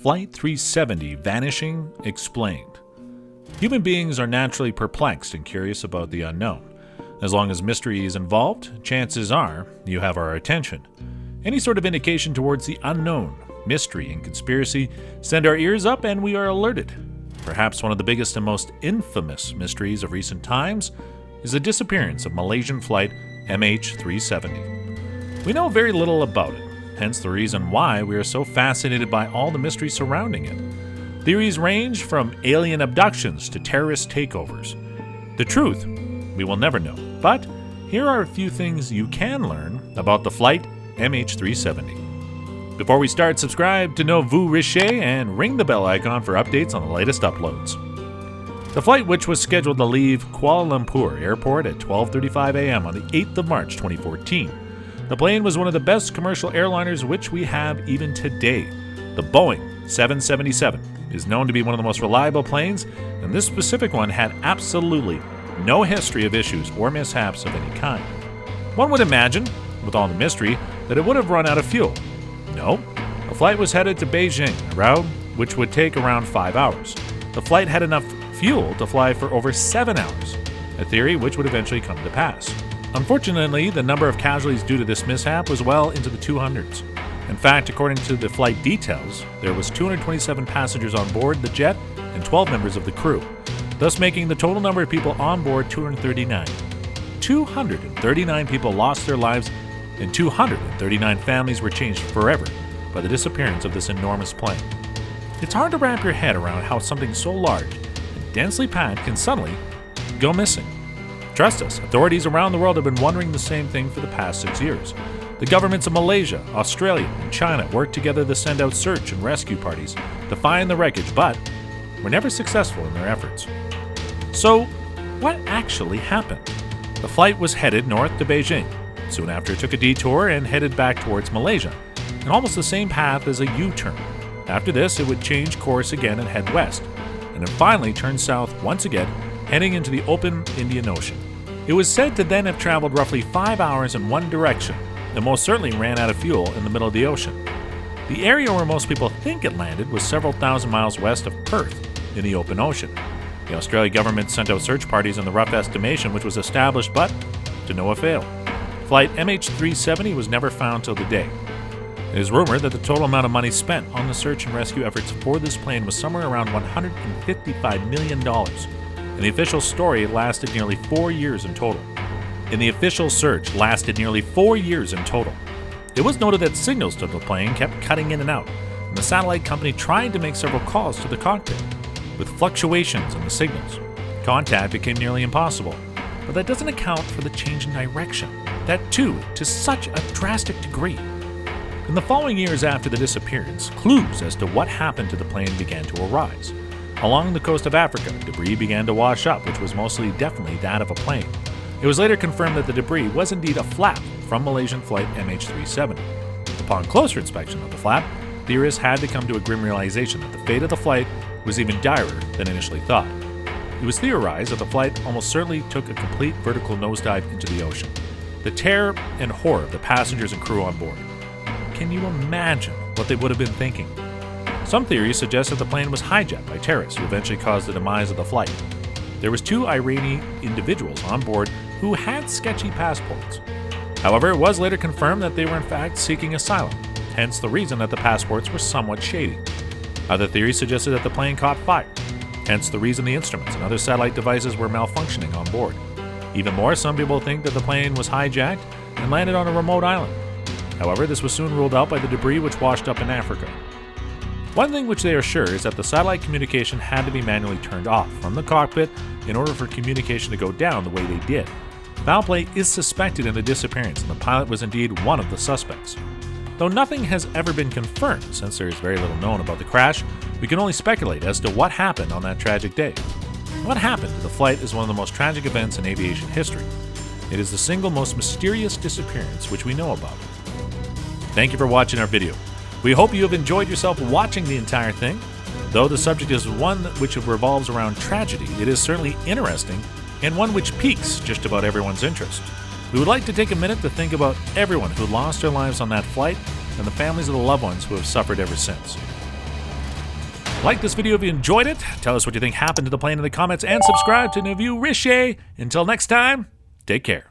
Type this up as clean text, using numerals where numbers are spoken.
Flight 370 Vanishing Explained. Human beings are naturally perplexed and curious about the unknown. As long as mystery is involved, chances are you have our attention. Any sort of indication towards the unknown, mystery, and conspiracy send our ears up and we are alerted. Perhaps one of the biggest and most infamous mysteries of recent times is the disappearance of Malaysian flight MH370. We know very little about it, hence the reason why we are so fascinated by all the mystery surrounding it. Theories range from alien abductions to terrorist takeovers. The truth, we will never know, but here are a few things you can learn about the flight MH370. Before we start, subscribe to Know Vous Richer and ring the bell icon for updates on the latest uploads. The flight, which was scheduled to leave Kuala Lumpur Airport at 12:35 a.m. on the 8th of March 2014. The plane was one of the best commercial airliners which we have even today. The Boeing 777 is known to be one of the most reliable planes, and this specific one had absolutely no history of issues or mishaps of any kind. One would imagine, with all the mystery, that it would have run out of fuel. No, the flight was headed to Beijing, a route which would take around 5 hours. The flight had enough fuel to fly for over 7 hours, a theory which would eventually come to pass. Unfortunately, the number of casualties due to this mishap was well into the 200s. In fact, according to the flight details, there was 227 passengers on board the jet and 12 members of the crew, thus making the total number of people on board 239. 239 people lost their lives, and 239 families were changed forever by the disappearance of this enormous plane. It's hard to wrap your head around how something so large and densely packed can suddenly go missing. Trust us, authorities around the world have been wondering the same thing for the past 6 years. The governments of Malaysia, Australia, and China worked together to send out search and rescue parties to find the wreckage, but were never successful in their efforts. So, what actually happened? The flight was headed north to Beijing. Soon after, it took a detour and headed back towards Malaysia, in almost the same path as a U-turn. After this, it would change course again and head west, and then finally turn south once again, heading into the open Indian Ocean. It was said to then have traveled roughly 5 hours in one direction, and most certainly ran out of fuel in the middle of the ocean. The area where most people think it landed was several thousand miles west of Perth, in the open ocean. The Australian government sent out search parties on the rough estimation which was established, but to no avail. Flight MH370 was never found till today. It is rumored that the total amount of money spent on the search and rescue efforts for this plane was somewhere around $155 million, and the official story lasted nearly 4 years in total. The official search lasted nearly 4 years in total. It was noted that signals to the plane kept cutting in and out, and the satellite company tried to make several calls to the cockpit. With fluctuations in the signals, contact became nearly impossible, but that doesn't account for the change in direction, that too to such a drastic degree. In the following years after the disappearance, clues as to what happened to the plane began to arise. Along the coast of Africa, debris began to wash up, which was mostly definitely that of a plane. It was later confirmed that the debris was indeed a flap from Malaysian flight MH370. Upon closer inspection of the flap, theorists had to come to a grim realization that the fate of the flight was even direr than initially thought. It was theorized that the flight almost certainly took a complete vertical nosedive into the ocean. The terror and horror of the passengers and crew on board. Can you imagine what they would have been thinking? Some theories suggest that the plane was hijacked by terrorists who eventually caused the demise of the flight. There was 2 Iranian individuals on board who had sketchy passports. However, it was later confirmed that they were in fact seeking asylum, hence the reason that the passports were somewhat shady. Other theories suggested that the plane caught fire, hence the reason the instruments and other satellite devices were malfunctioning on board. Even more, some people think that the plane was hijacked and landed on a remote island. However, this was soon ruled out by the debris which washed up in Africa. One thing which they are sure is that the satellite communication had to be manually turned off from the cockpit in order for communication to go down the way they did. Foul play is suspected in the disappearance, and the pilot was indeed one of the suspects. Though nothing has ever been confirmed, since there is very little known about the crash, we can only speculate as to what happened on that tragic day. What happened to the flight is one of the most tragic events in aviation history. It is the single most mysterious disappearance which we know about. Thank you for watching our video. We hope you have enjoyed yourself watching the entire thing. Though the subject is one which revolves around tragedy, it is certainly interesting and one which piques just about everyone's interest. We would like to take a minute to think about everyone who lost their lives on that flight and the families of the loved ones who have suffered ever since. Like this video if you enjoyed it. Tell us what you think happened to the plane in the comments and subscribe to Vue Riche. Until next time, take care.